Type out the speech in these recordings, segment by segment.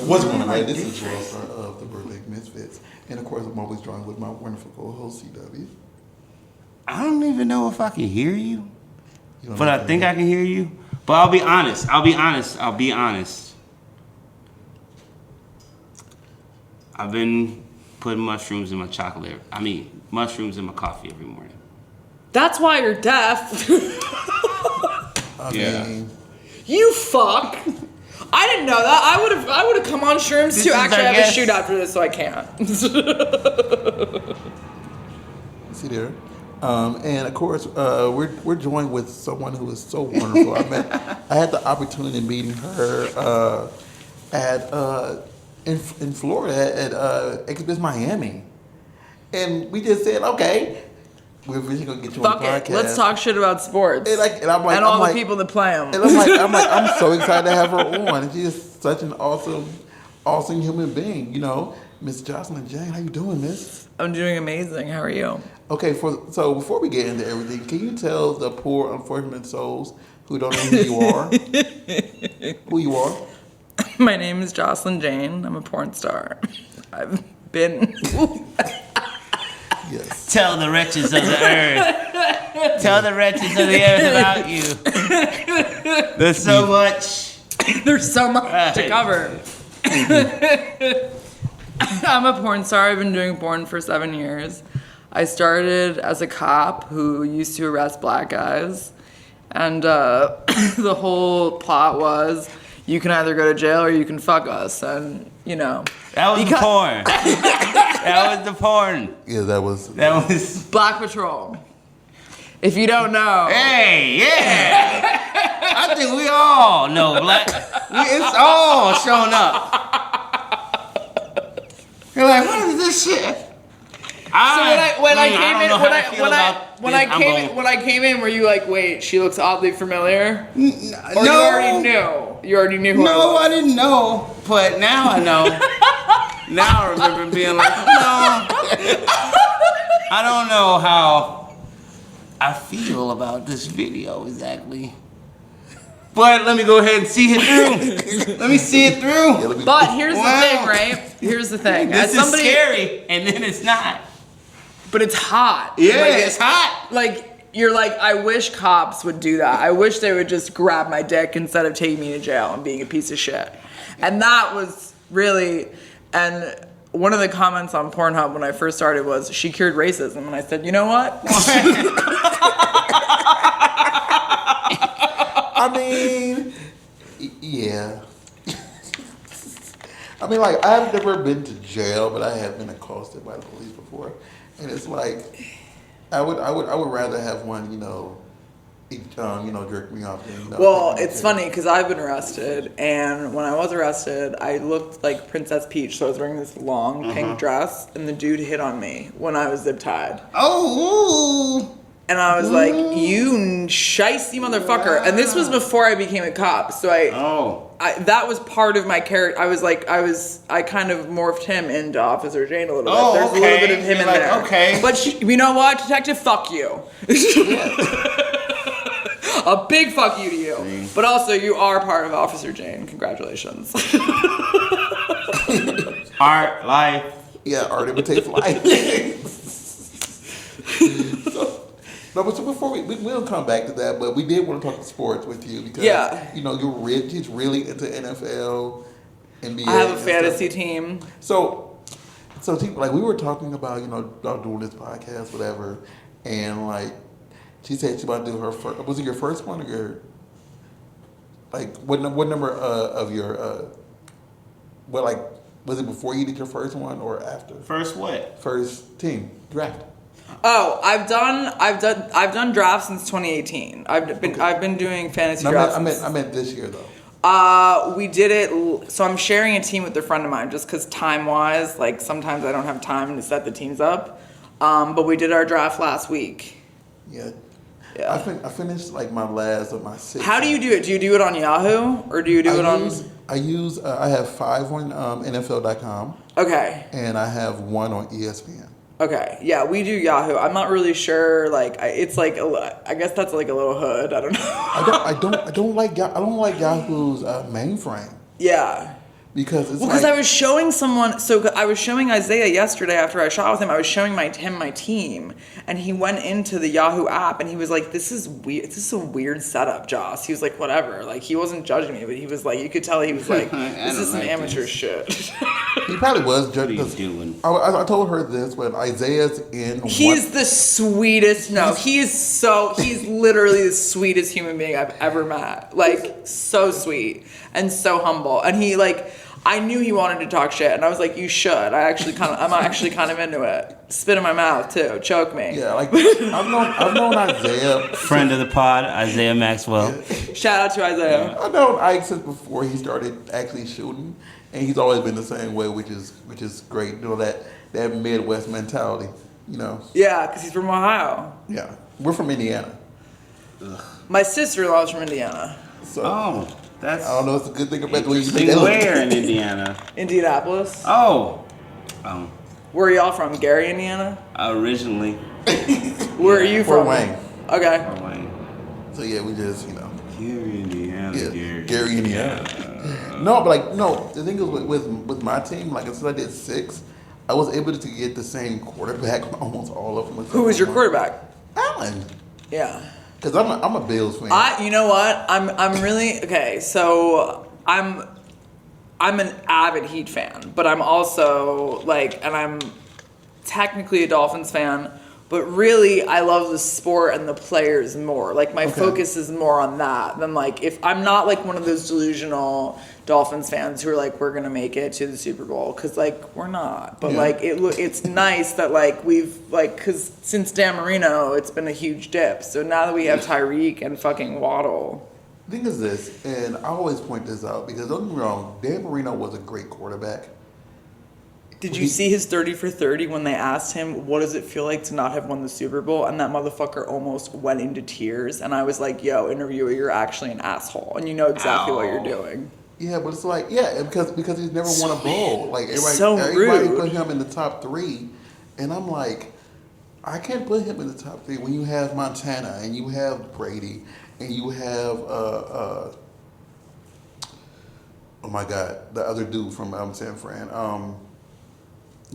What's going on, man? This is Joslyn of the Birthday Misfits. And of course, I'm always joined with my wonderful co-host, CW. I don't even know if I can hear you, but I think I can hear you. But I'll be honest. I've been putting mushrooms in my mushrooms in my coffee every morning. That's why you're deaf. I mean, you fuck. I didn't know that. I would have come on shrooms too. Actually, I have a shoot after this, so I can't. See there. And of course, we're joined with someone who is so wonderful. I had the opportunity of meeting her in Florida at Exhibit Miami, and we just said, okay, we're really gonna get you on the podcast. Let's talk shit about sports and I'm like, all the people that play them. And I'm so excited to have her on. And she is such an awesome human being. You know, Miss Joslyn Jane, how you doing, Miss? I'm doing amazing. How are you? Okay, so before we get into everything, can you tell the poor, unfortunate souls who don't know who you are, who you are? My name is Joslyn Jane. I'm a porn star. I've been... Yes. Tell the wretches of the earth. Tell the wretches of the earth about you. There's so much. There's so much to cover. I'm a porn star. I've been doing porn for 7 years. I started as a cop who used to arrest black guys. And the whole plot was, you can either go to jail or you can fuck us. And, you know. That was the porn. That was the porn. Yeah, that was Black Patrol. If you don't know. Hey, yeah. I think we all know it's all shown up. You're like, what is this shit? When I came in, were you like, wait, she looks oddly familiar? Or no. You already knew? You already knew who I was? No, I didn't know, but now I know. Now I remember being like, no. I don't know how I feel about this video exactly. But let me go ahead and see it through. Let me see it through. But here's the thing, right? Here's the thing. This is scary, and then it's not. But it's hot. Yeah, it's hot. Like, you're like, I wish cops would do that. I wish they would just grab my dick instead of taking me to jail and being a piece of shit. And that was really, and one of the comments on Pornhub when I first started was, she cured racism. And I said, you know what? I mean, yeah. I mean, like, I've never been to jail, but I have been accosted by the police before. And it's like, I would rather have one, jerk me off than, Well, it's funny because I've been arrested, and when I was arrested, I looked like Princess Peach, so I was wearing this long pink dress, and the dude hit on me when I was zip tied. Oh. And I was like, you shiesty motherfucker. And this was before I became a cop, so that was part of my character. I kind of morphed him into Officer Jane a little bit. There's a little bit of him in there. Okay. But you know what, detective? Fuck you. A big fuck you to you. But also, you are part of Officer Jane. Congratulations. Art, life. Yeah, art imitates life. So before we'll come back to that, but we did want to talk sports with you because he's really into NFL, NBA. I have a fantasy team. So like we were talking about about doing this podcast, whatever, and like she said she about to do her first. Was it your first one or your what number of your was it before you did your first one or after? First what? First team draft. Oh, I've done drafts since 2018. I've been doing fantasy drafts. I meant this year though. We did it. So I'm sharing a team with a friend of mine, just because time wise, like sometimes I don't have time to set the teams up. But we did our draft last week. Yeah. I finished like my last of my 6. How do you do it? Do you do it on Yahoo or do you do it on? I have 5 on NFL.com. Okay. And I have 1 on ESPN. Okay, yeah, we do Yahoo. I'm not really sure. Like, it's like I guess that's like a little hood. I don't know. I don't like Yahoo's mainframe. Yeah. because it's Because I was showing someone, so I was showing Isaiah yesterday after I shot with him. I was showing him my team, and he went into the Yahoo app, and he was like, "This is weird. This is a weird setup, Joss." He was like, "Whatever." Like he wasn't judging me, but he was like, you could tell he was like, "This is some amateur shit." He probably was judging. What are you doing? I told her this when Isaiah's in. He's the sweetest. No, he's literally the sweetest human being I've ever met. Like so sweet and so humble, and he like. I knew he wanted to talk shit, and I was like, "You should." I'm actually kind of into it. Spit in my mouth too, choke me. Yeah, like I've known Isaiah. Friend of the pod, Isaiah Maxwell. Yeah. Shout out to Isaiah. I've known Ike since before he started actually shooting, and he's always been the same way, which is great. You know that Midwest mentality. You know. Yeah, because he's from Ohio. Yeah, we're from Indiana. My sister-in-law's from Indiana. So Oh, that's. I don't know. It's a good thing about the way you say Interesting. that. Where in Indiana? Indianapolis. Oh, Where are y'all from? Gary, Indiana? originally. Where are you Fort from? Wayne. Okay. Fort Wayne. So yeah, we just Gary, Indiana. Yeah, Gary, Indiana. No, but the thing is with my team, like since I did 6, I was able to get the same quarterback almost all of them. Who was your quarterback? Allen. Yeah. Because I'm a Bills fan. You know what? I'm really okay. So I'm an avid Heat fan, but I'm also like, and I'm technically a Dolphins fan. But really, I love the sport and the players more. Like, my focus is more on that than, like, if I'm not, like, one of those delusional Dolphins fans who are like, we're going to make it to the Super Bowl. Because, like, we're not. But, like, it's nice that, like, we've, like, because since Dan Marino, it's been a huge dip. So now that we have Tyreek and fucking Waddle. The thing is this, and I always point this out, because don't get me wrong, Dan Marino was a great quarterback. Did you see his 30 for 30 when they asked him, what does it feel like to not have won the Super Bowl? And that motherfucker almost went into tears. And I was like, yo, interviewer, you're actually an asshole. And you know exactly what you're doing. Yeah, but it's like, because he's never won a bowl. Like, everybody rude. put him in the top 3. And I'm like, I can't put him in the top 3 when you have Montana and you have Brady and you have, oh my God, the other dude from San Fran,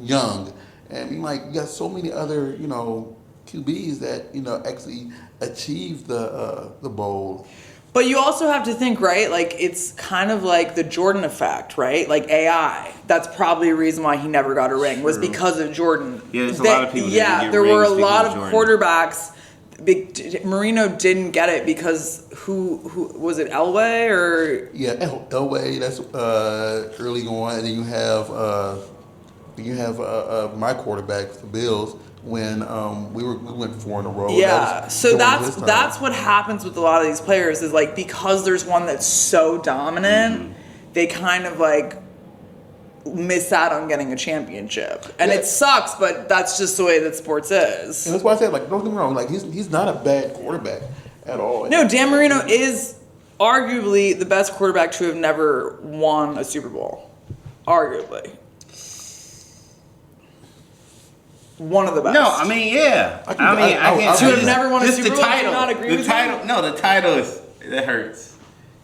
Young, and like you got so many other QBs that actually achieved the bowl. But you also have to think, right? Like it's kind of like the Jordan effect, right? Like AI. That's probably a reason why he never got a ring was because of Jordan. Yeah, there's a lot of people. There were a lot of quarterbacks. Marino didn't get it because who was it? Elway or Elway. That's early on, and then you have my quarterback for the Bills when we went 4 in a row. Yeah, so that's what happens with a lot of these players is like because there's one that's so dominant, they kind of like miss out on getting a championship, and it sucks. But that's just the way that sports is. And that's why I said, like, don't get me wrong, like he's not a bad quarterback at all. No, Dan Marino is arguably the best quarterback to have never won a Super Bowl. Arguably. One of the best. No, I mean, yeah. I can't. To have never won a Super Bowl. The title. Do you not agree with title. me? No, the title that hurts.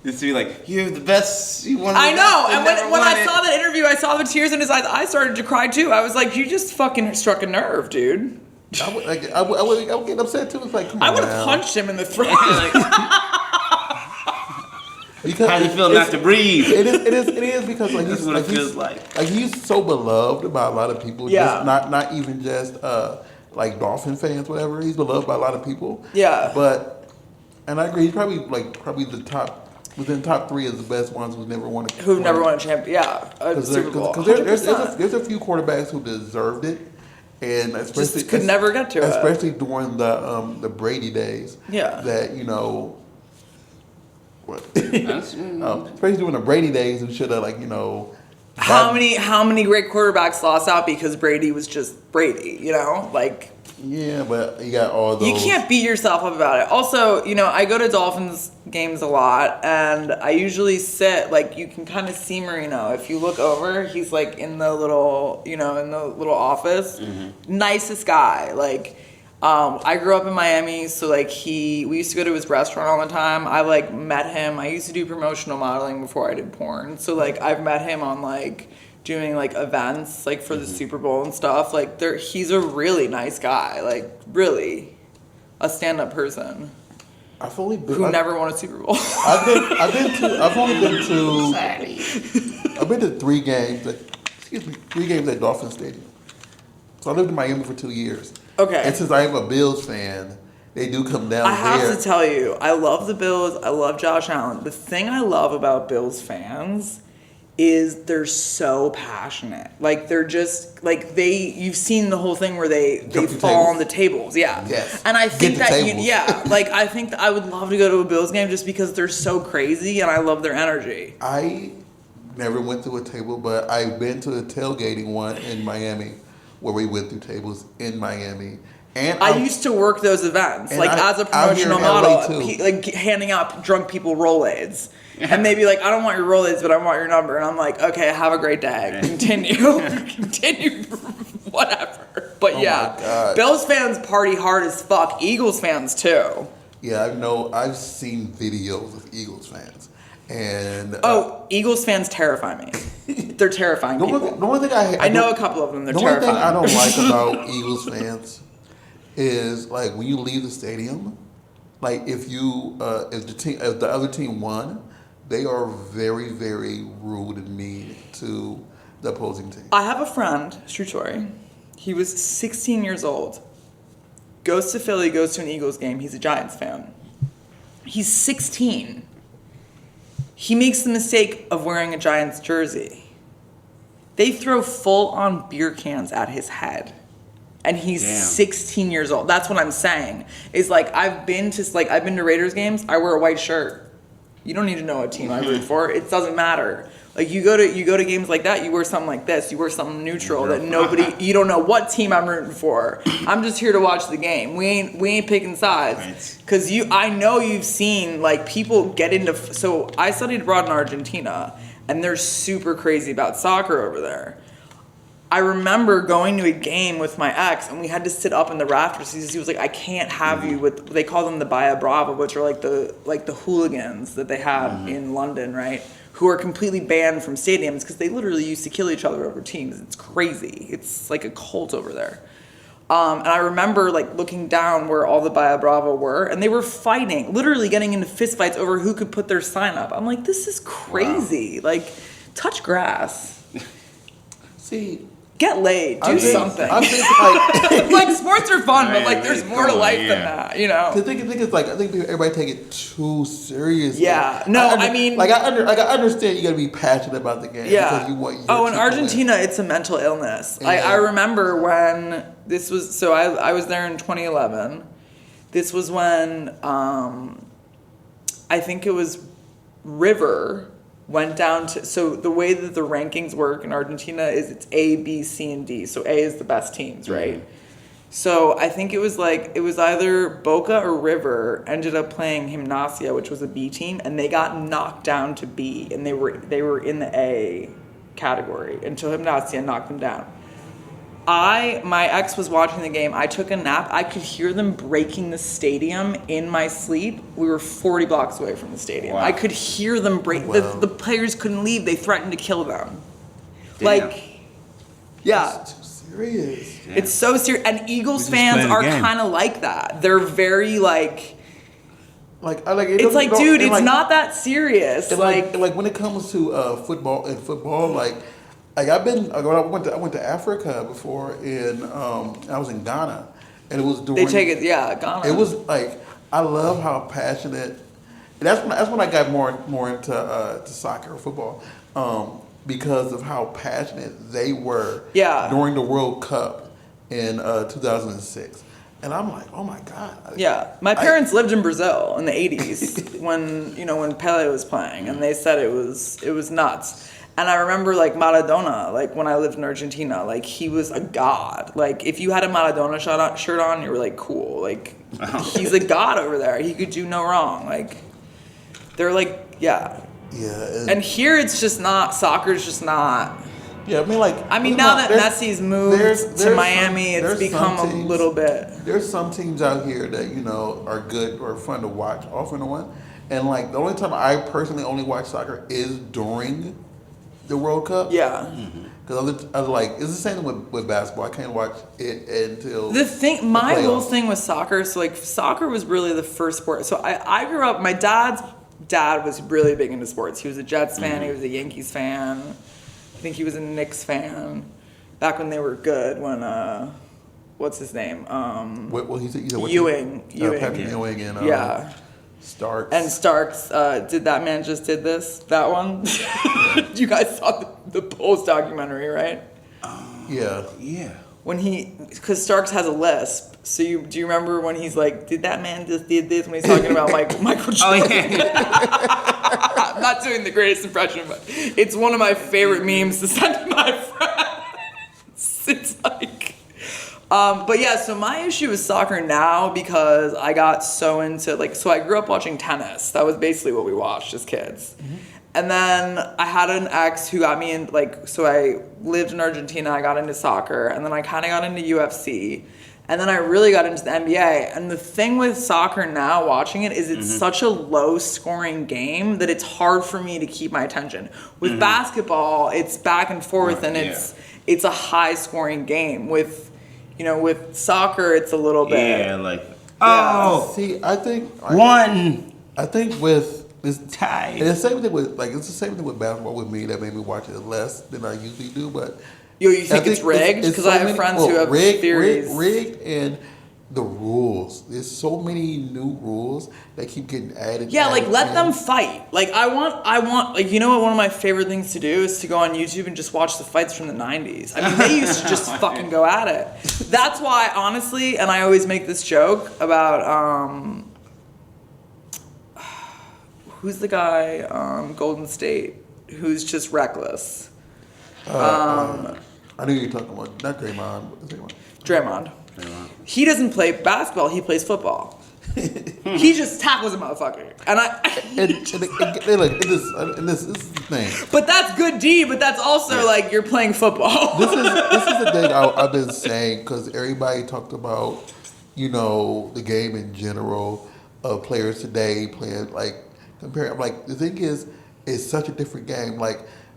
Just to be like, you're the best. You won. I know. And when I saw that interview, I saw the tears in his eyes. I started to cry too. I was like, you just fucking struck a nerve, dude. I would get upset too. It's like, come on, I would have punched him in the throat. Because how do you feel not to breathe? It is because like that's what it feels like. Like he's so beloved by a lot of people. Yeah. Just not even just like Dolphin fans, whatever. He's beloved by a lot of people. Yeah. And I agree. He's probably the top. Within top 3 is the best ones who've never won a championship. Yeah, a Super Bowl. Because there's a few quarterbacks who deserved it, and especially just could never get to it. Especially during the Brady days. Yeah. That what? Especially during the Brady days, who should have How many great quarterbacks lost out because Brady was just Brady? Yeah, but you got all those. You can't beat yourself up about it. Also, I go to Dolphins games a lot, and I usually sit, you can kind of see Marino. If you look over, he's, in the little, in the little office. Mm-hmm. Nicest guy. I grew up in Miami, so like we used to go to his restaurant all the time. I like met him. I used to do promotional modeling before I did porn. So like I've met him on like doing like events like for the Super Bowl and stuff. Like he's a really nice guy. Like really a stand-up person. I've only been. Who never won a Super Bowl. I've been to 3 games. Excuse me, 3 games at Dolphin Stadium. So I lived in Miami for 2 years. Okay. And since I am a Bills fan, they do come down I have there. to tell you, I love the Bills. I love Josh Allen. The thing I love about Bills fans is they're so passionate. Like they're just like you've seen the whole thing where they fall on the tables. Yeah. Yes. And I think Get the tables. like I think that I would love to go to a Bills game just because they're so crazy and I love their energy. I never went to a table, but I've been to a tailgating one in Miami where we went through tables in Miami. And I used to work those events, like as a out here promotional in LA model, too. like handing out drunk people Rolaids. And they'd be like, I don't want your Rolaids, but I want your number. And I'm like, okay, have a great day. Continue. Continue. Whatever. But Oh yeah, my God. Bills fans party hard as fuck. Eagles fans too. Yeah, I've seen videos of Eagles fans. And Eagles fans terrify me. They're terrifying the people. only thing I know a couple of them. They're the only terrifying. thing I don't like about Eagles fans is like when you leave the stadium, like if the other team won, they are very, very rude and mean to the opposing team. I have a friend, true story. He was 16 years old. Goes to Philly, goes to an Eagles game. He's a Giants fan. He's 16. He makes the mistake of wearing a Giants jersey. They throw full-on beer cans at his head. And he's 16 years old. That's what I'm saying. Is like I've been to Raiders games. I wear a white shirt. You don't need to know what team I root for. It doesn't matter. Like you go to games like that, you wear something like this. You wear something neutral that you don't know what team I'm rooting for. I'm just here to watch the game. We ain't picking sides. Cause I know you've seen like people get into. So I studied abroad in Argentina, and they're super crazy about soccer over there. I remember going to a game with my ex, and we had to sit up in the rafters. He was like, "I can't have you with." They call them the Bahia Brava, which are like the hooligans that they have in London, right? Who are completely banned from stadiums because they literally used to kill each other over teams. It's crazy. It's like a cult over there. And I remember like looking down where all the Bahia Brava were, and they were fighting, literally getting into fistfights over who could put their sign up. I'm like, this is crazy. Wow. Like, touch grass. See. Get laid. Do something. I think like sports are fun, but like there's more to life than that, you know. The thing is, like, I think everybody take it too seriously. Yeah. No, I mean, like I understand you gotta be passionate about the game. Yeah. Because you want your in team to Argentina, win. it's a mental illness. Yeah. I remember when this was. So I was there in 2011. This was when I think it was River went down to, so the way that the rankings work in Argentina is it's A, B, C, and D. So A is the best teams, right? Mm-hmm. So I think it was either Boca or River ended up playing Gimnasia, which was a B team, and they got knocked down to B, and they were in the A category until Gimnasia knocked them down. My ex was watching the game. I took a nap. I could hear them breaking the stadium in my sleep. We were 40 blocks away from the stadium. Wow. I could hear them break. Wow. The players couldn't leave. They threatened to kill them. Damn. Like, yeah. It's too serious. Damn. It's so serious. And Eagles fans are kind of like that. They're very like it's like, dude, it's like, not that serious. Like when it comes to football, like I went to Africa before I was in Ghana, and it was during. Ghana. It was like I love how passionate. That's when I got more into to soccer or football, because of how passionate they were. Yeah. During the World Cup in 2006. And I'm like, oh my God. Yeah. My parents lived in Brazil in the 80s when Pele was playing, and they said it was nuts. And I remember like Maradona, like when I lived in Argentina, like he was a god. Like if you had a Maradona shirt on, you were like cool. Like he's a god over there. He could do no wrong. Like they're like, yeah. Yeah. And here it's just not, soccer's just not. Yeah, I mean, like. I mean, look, now that there's- Messi's moved there's to Miami, it's there's become some a teams- little bit. There's some teams out here that are good or fun to watch, off and on. And like the only time I personally only watch soccer is during the World Cup. Yeah. Because I was like, it's the same thing with basketball. I can't watch it until My the whole playoffs. thing with soccer, so like soccer was really the first sport. So I grew up, my dad's dad was really big into sports. He was a Jets fan, he was a Yankees fan. I think he was a Knicks fan back when they were good, when, what's his name? Well, he said Ewing. Patrick Ewing and Yeah. Starks. And Starks, did that man just did this? That one? You guys saw the Bulls documentary, right? Yeah. When because Starks has a lisp. So do you remember when he's like, did that man just did this, when he's talking about Michael Jordan? I'm not doing the greatest impression, but it's one of my favorite memes to send to my friends. It's like, but yeah, so my issue with soccer now, because I got so into, so I grew up watching tennis. That was basically what we watched as kids. Mm-hmm. And then I had an ex who got me in, so I lived in Argentina, I got into soccer, and then I kind of got into UFC. And then I really got into the NBA. And the thing with soccer now, watching it, is it's such a low-scoring game that it's hard for me to keep my attention. With basketball, it's back and forth, and it's a high-scoring game. With soccer, it's a little bit. Yeah, See, I think with this tie. and the same thing with it's the same thing with basketball with me that made me watch it less than I usually do. But You think it's rigged? Because I have friends who have theories. Rigged and the rules. There's so many new rules that keep getting added. Yeah, let in. them fight. I want, you know what one of my favorite things to do is to go on YouTube and just watch the fights from the 90s. I mean, they used to just fucking go at it. That's why, honestly, and I always make this joke about, who's the guy, Golden State, who's just reckless? I knew you were talking about not Draymond. What's his name? Draymond. He doesn't play basketball, he plays football. He just tackles a motherfucker. And this is the thing. But that's good D, but that's also you're playing football. This is the thing I've been saying, because everybody talked about, the game in general of players today playing comparing. The thing is, it's such a different game.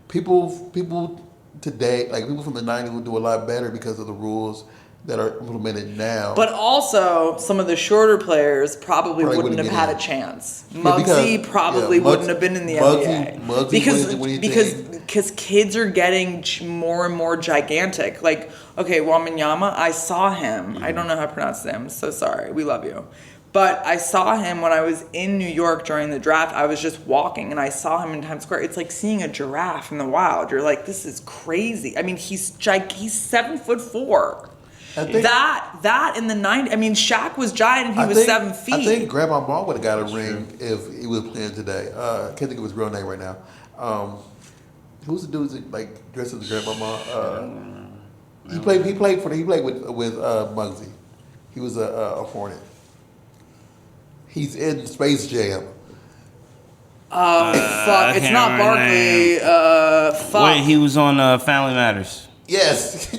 People today, people from the 90s would do a lot better because of the rules that are implemented now. But also, some of the shorter players probably wouldn't have had a chance. Muggsy probably wouldn't have been in the NBA. Muggsy because kids are getting more and more gigantic. Wembanyama, I saw him. I don't know how to pronounce his name. I'm so sorry. We love you. But I saw him when I was in New York during the draft. I was just walking and I saw him in Times Square. It's like seeing a giraffe in the wild. You're like, this is crazy. I mean, he's 7'4". That in the 90s. I mean, Shaq was giant and he was 7 feet. I think Grandma Ball would have got a ring if he was playing today. I can't think of his real name right now. Who's the dude that dressed as Grandma Ball? He played with Muggsy. He was a Hornet. He's in Space Jam. Fuck. It's not Barkley. Fuck. Wait, he was on Family Matters. Yes.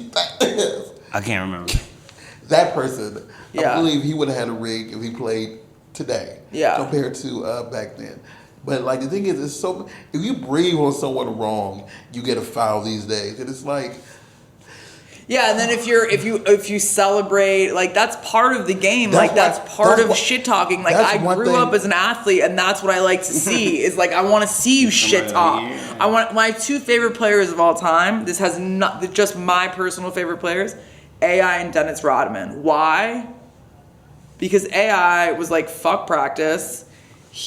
I can't remember. That person. Yeah. I believe he would have had a ring if he played today. Yeah. Compared to back then. But the thing is, it's so. If you breathe on someone wrong, you get a foul these days, and it's like. Yeah, and then if you celebrate, that's part of the game. That's part of shit talking. I grew up as an athlete, and that's what I like to see. Is I want to see you shit talk. Yeah. I want my two favorite players of all time. This has not just my personal favorite players, AI and Dennis Rodman. Why? Because AI was fuck practice.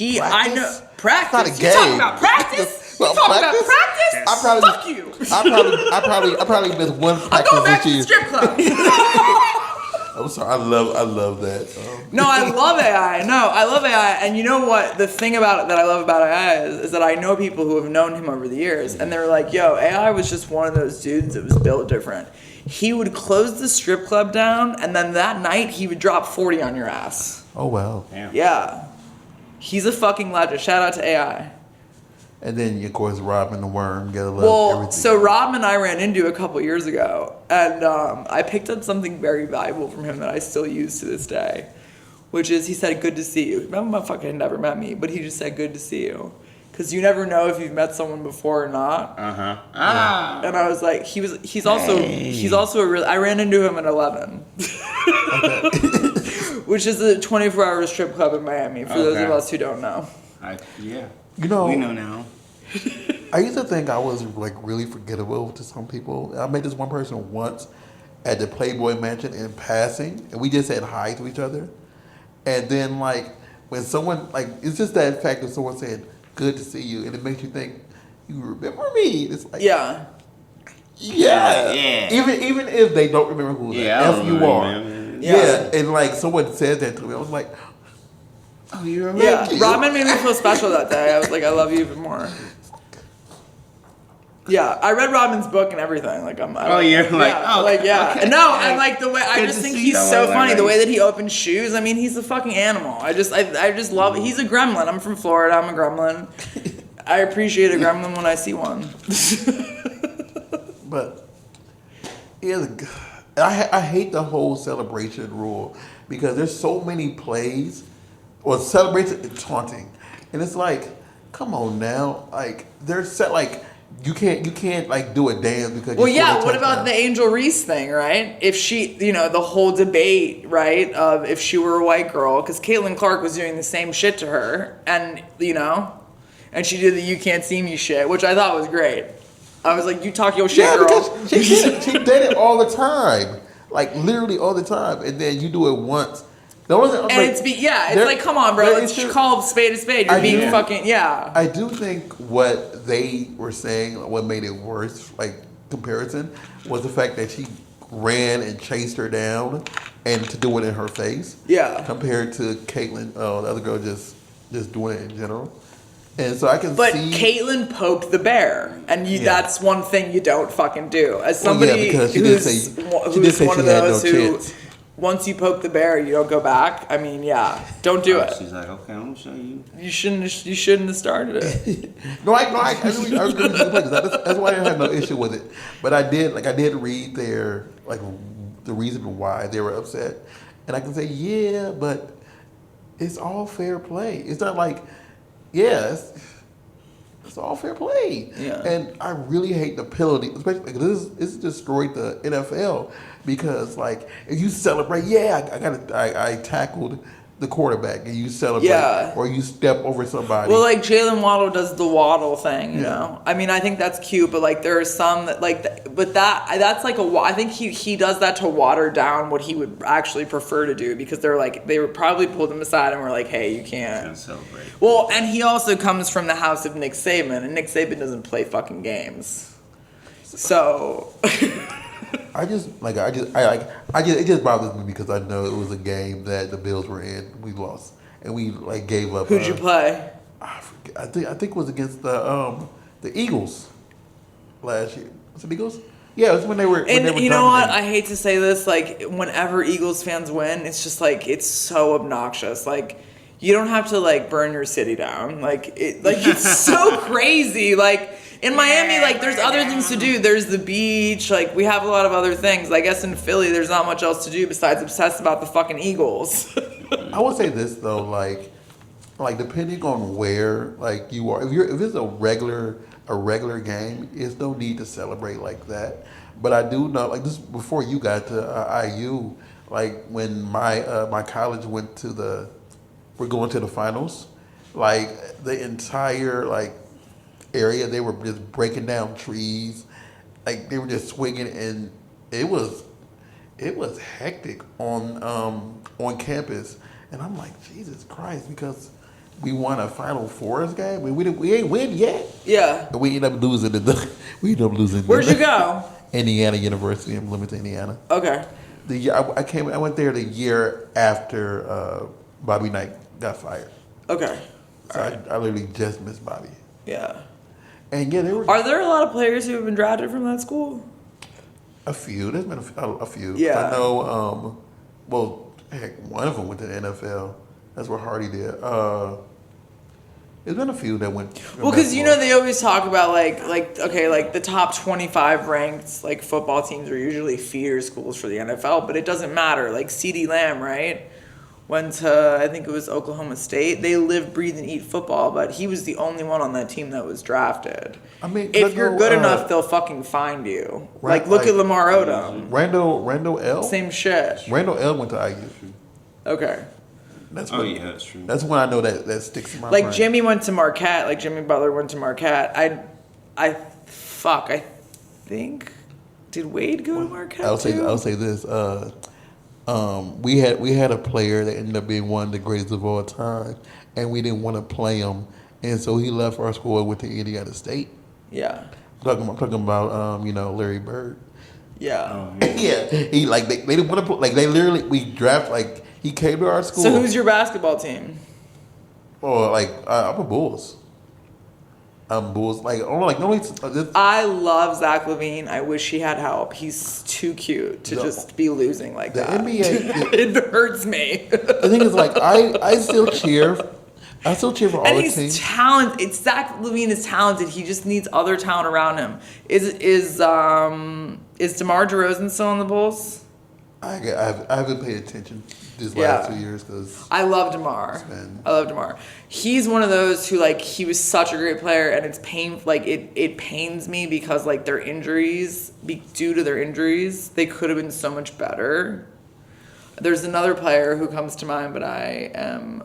I know practice. It's not a game. You talking about practice? You talking about practice? Fuck you. I probably missed one I'm practice going back to this the year. strip club. I'm sorry. I love that. No, I love AI. No, I love AI. And you know what? The thing about it that I love about AI is that I know people who have known him over the years, and they're like, yo, AI was just one of those dudes that was built different. He would close the strip club down, and then that night he would drop 40 on your ass. Oh, wow. Damn. Yeah. He's a fucking legend. Shout out to AI. And then, of course, Robin the Worm, Gotta Love Well, Everything. so Rob and I ran into a couple years ago, and I picked up something very valuable from him that I still use to this day, which is he said, "Good to see you." That motherfucker had never met me, but he just said, "Good to see you," because you never know if you've met someone before or not. Ah. And I was like, he's also a real. I ran into him at 11, which is a 24-hour strip club in Miami. For those of us who don't know. Yeah. You know, We know now. I used to think I was like really forgettable to some people. I met this one person once at the Playboy Mansion in passing, and we just said hi to each other. And then like when someone like it's just that fact of someone saying "good to see you," and it makes you think you remember me. It's like Yeah. yeah. Yeah. Even if they don't remember who the I F don't you remember, are. man. Yeah, and like someone said that to me, I was like, Oh, you remember? Yeah. Robin made me feel special that day. I was like, I love you even more. Yeah, I read Robin's book and everything. Like I'm. Oh, you're like, yeah, oh, like yeah. okay. No, and like the way I Good just to think see he's you. so funny. The Right. way that he opens shoes. I mean, he's a fucking animal. I just love. He's a gremlin. I'm from Florida. I'm a gremlin. I appreciate a gremlin when I see one. but yeah, I hate the whole celebration rule because there's so many plays or celebration and taunting, and it's like, come on now, like they're set like. You can't like do a dance because. Well, you yeah. scored a What about touchdown. the Angel Reese thing, right? If she, the whole debate, right, of if she were a white girl, because Caitlin Clark was doing the same shit to her, and and she did the "you can't see me" shit, which I thought was great. I was like, "You talk your shit, Yeah, girl." because she did it all the time, like literally all the time, and then you do it once. The only thing, And it's like, come on, bro. Let's call a spade a spade. You're being fucking, yeah. I do think what they were saying, what made it worse, like comparison, was the fact that she ran and chased her down, and to do it in her face. Yeah. Compared to Caitlyn, the other girl just doing it in general, and so I can But see. Caitlyn poked the bear, and that's one thing you don't fucking do. As Well, somebody because she did who's say one of she had those no who, chance. once you poke the bear, you don't go back. I mean, yeah, don't do it. She's like, okay, I'm gonna show you. You shouldn't have started it. No, I agree with you. That's why I have no issue with it. But I did read their the reason why they were upset, and I can say yeah, but it's all fair play. It's not like it's all fair play. Yeah. And I really hate the penalty, especially this destroyed the NFL because like if you celebrate, I tackled the quarterback and you celebrate, Yeah. or you step over somebody. Well, like Jalen Waddle does the Waddle thing, you Yeah. know. I mean, I think that's cute, but like there are some that but that's like I think he does that to water down what he would actually prefer to do because they were probably pulled him aside and were like, hey, you can't. Gonna celebrate. Well, and he also comes from the house of Nick Saban, and Nick Saban doesn't play fucking games. So it just bothers me because I know it was a game that the Bills were in. We lost and we like gave up. who'd you play? I forget. I think it was against the Eagles last year. Was it Eagles? Yeah, it was when they were. And you know what? I hate to say this, like whenever Eagles fans win, it's just like it's so obnoxious. Like you don't have to like burn your city down. It's so crazy. Like in Miami, like there's other things to do. There's the beach. Like we have a lot of other things. I guess in Philly, there's not much else to do besides obsess about the fucking Eagles. I would say this though, like depending on where like you are, if it's a regular game, it's no need to celebrate like that. But I do know, like this before you got to IU, like when my college we're going to the finals, like the entire like area, they were just breaking down trees, like they were just swinging, and it was hectic on campus, and I'm like, Jesus Christ, because we won a Final Fours game, we ain't win yet. Yeah. And we ended up losing Where'd you go? Indiana University in Bloomington, Indiana. Okay. The year I went there the year after Bobby Knight got fired. Okay. So I literally just missed Bobby. Yeah. And yeah, there were Are there a lot of players who have been drafted from that school? a few. There's been a few. Yeah. I know. Well, heck, one of them went to the NFL. That's what Hardy did. There's been a few that went. Well, because they always talk about like the top 25 ranked like football teams are usually feeder schools for the NFL, but it doesn't matter. Like CeeDee Lamb, right? Went to, I think it was Oklahoma State. They live, breathe, and eat football, but he was the only one on that team that was drafted. I mean, if you're good enough, they'll fucking find you. Look at Lamar Odom. Randall L. Same shit. Randall L. went to IU. Okay. That's that's true. That's when I know that sticks in my brain. brain. Jimmy went to Marquette. Like Jimmy Butler went to Marquette. I think. Did Wade go to Marquette? I'll say this. We had a player that ended up being one of the greatest of all time, and we didn't want to play him, and so he left our school and went to Indiana State. Yeah. I'm talking about Larry Bird. Yeah. Yeah. He they didn't want to put they literally we draft he came to our school. So who's your basketball team? Oh, I'm a Bulls. I'm Bulls. I love Zach LaVine. I wish he had help. He's too cute to just be losing like that. The NBA, it hurts me. The thing is, I still cheer. I still cheer for all the teams. And he's talented. Zach LaVine is talented. He just needs other talent around him. Is DeMar DeRozan still on the Bulls? I haven't paid attention these last 2 years because I love DeMar. I love DeMar. He's one of those who he was such a great player, and it's it pains me because their injuries, due to their injuries, they could have been so much better. There's another player who comes to mind, but I am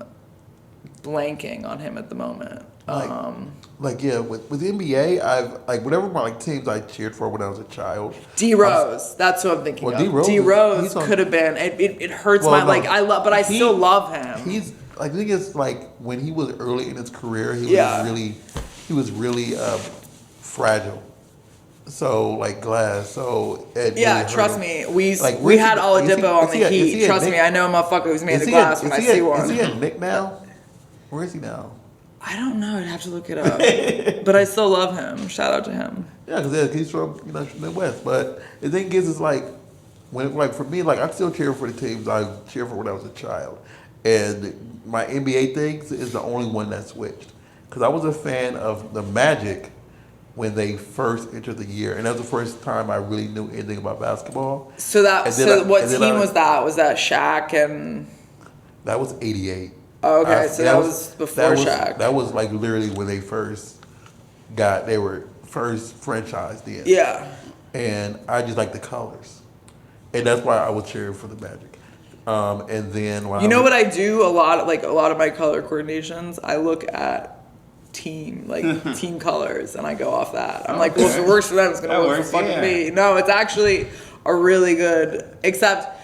blanking on him at the moment. With the NBA, I've whatever my teams I cheered for when I was a child. D Rose, that's what I'm thinking of. D Rose could have been. It hurts I still love him. I think it's when he was early in his career, he was really fragile. So glass. So trust me, we had Oladipo on the Heat. Trust me, I know a motherfucker who's made of glass when I see one. Is he at Nick now? Where is he now? I don't know. I'd have to look it up. But I still love him. Shout out to him. Yeah, because he's from the West. But the thing is for me, I still cheer for the teams I cheered for when I was a child, and my NBA things is the only one that switched because I was a fan of the Magic when they first entered the year, and that was the first time I really knew anything about basketball. So what team was that? Was that Shaq and? That was '88. Oh, okay, so that was before Shaq. That was literally when they they were first franchised in. Yeah. And I just like the colors. And that's why I was cheering for the Magic. And then what I do a lot of my color coordinations, I look at team colors and I go off that. I'm well, if it works for them, it's gonna work for fucking me. No, it's actually a really good, except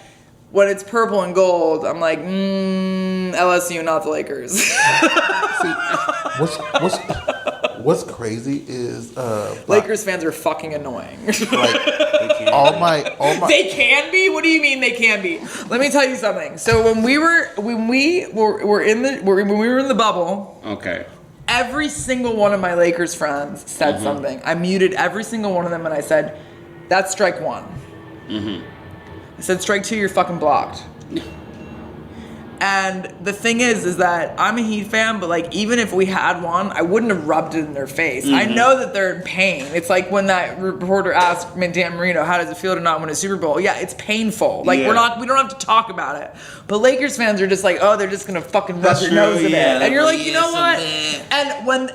when it's purple and gold, I'm LSU, not the Lakers. See, what's crazy is Lakers fans are fucking annoying. all my They can be. What do you mean they can be? Let me tell you something. So when we were in the bubble, okay. Every single one of my Lakers friends said something. I muted every single one of them and I said, "That's strike one." Mm-hmm. I said, "Strike two, you're fucking blocked." And the thing is that I'm a Heat fan, but even if we had one, I wouldn't have rubbed it in their face. Mm-hmm. I know that they're in pain. It's like when that reporter asked Dan Marino, "How does it feel to not win a Super Bowl?" Yeah, it's painful. We don't have to talk about it. But Lakers fans are just they're just gonna fucking rub their nose in it. And you're you know what? And when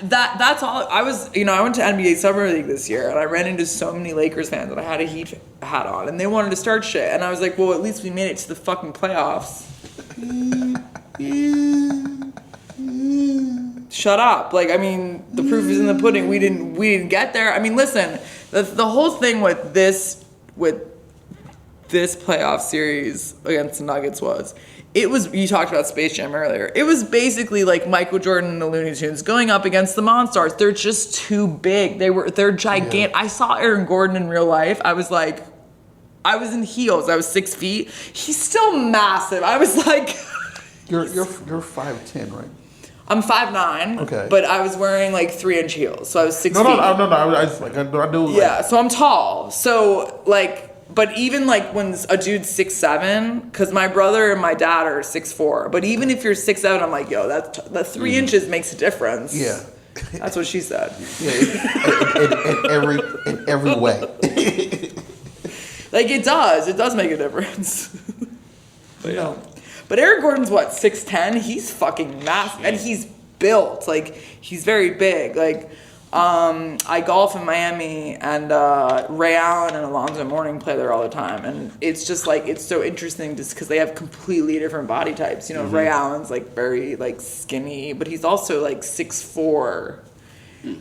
that's all I was, I went to NBA Summer League this year and I ran into so many Lakers fans and I had a Heat hat on and they wanted to start shit. And I was well, at least we made it to the fucking playoffs. Shut up. The proof is in the pudding. We didn't get there. Listen, the whole thing with this playoff series against the Nuggets you talked about Space Jam earlier. It was basically Michael Jordan and the Looney Tunes going up against the Monstars. They're just too big. They're gigantic. Yeah. I saw Aaron Gordon in real life. I was in heels. I was 6 feet. He's still massive. I was You're 5'10", right? I'm 5'9". Okay. But I was wearing 3-inch heels, so I was 6 feet. No. I just I do. Yeah, so I'm tall. So but even like when a dude's 6'7", because my brother and my dad are 6'4", but even if you're 6'7", I'm like, yo, that 3 inches makes a difference. Yeah. That's what she said. Yeah, in every way. Like, it does make a difference. But You know, But Eric Gordon's what, 6'10"? He's fucking massive, and he's built. Like, he's very big. Like, I golf in Miami, and Ray Allen and Alonzo Mourning play there all the time, and it's just like, it's so interesting just because they have completely different body types. You know, Ray Allen's like very like skinny, but he's also like 6'4".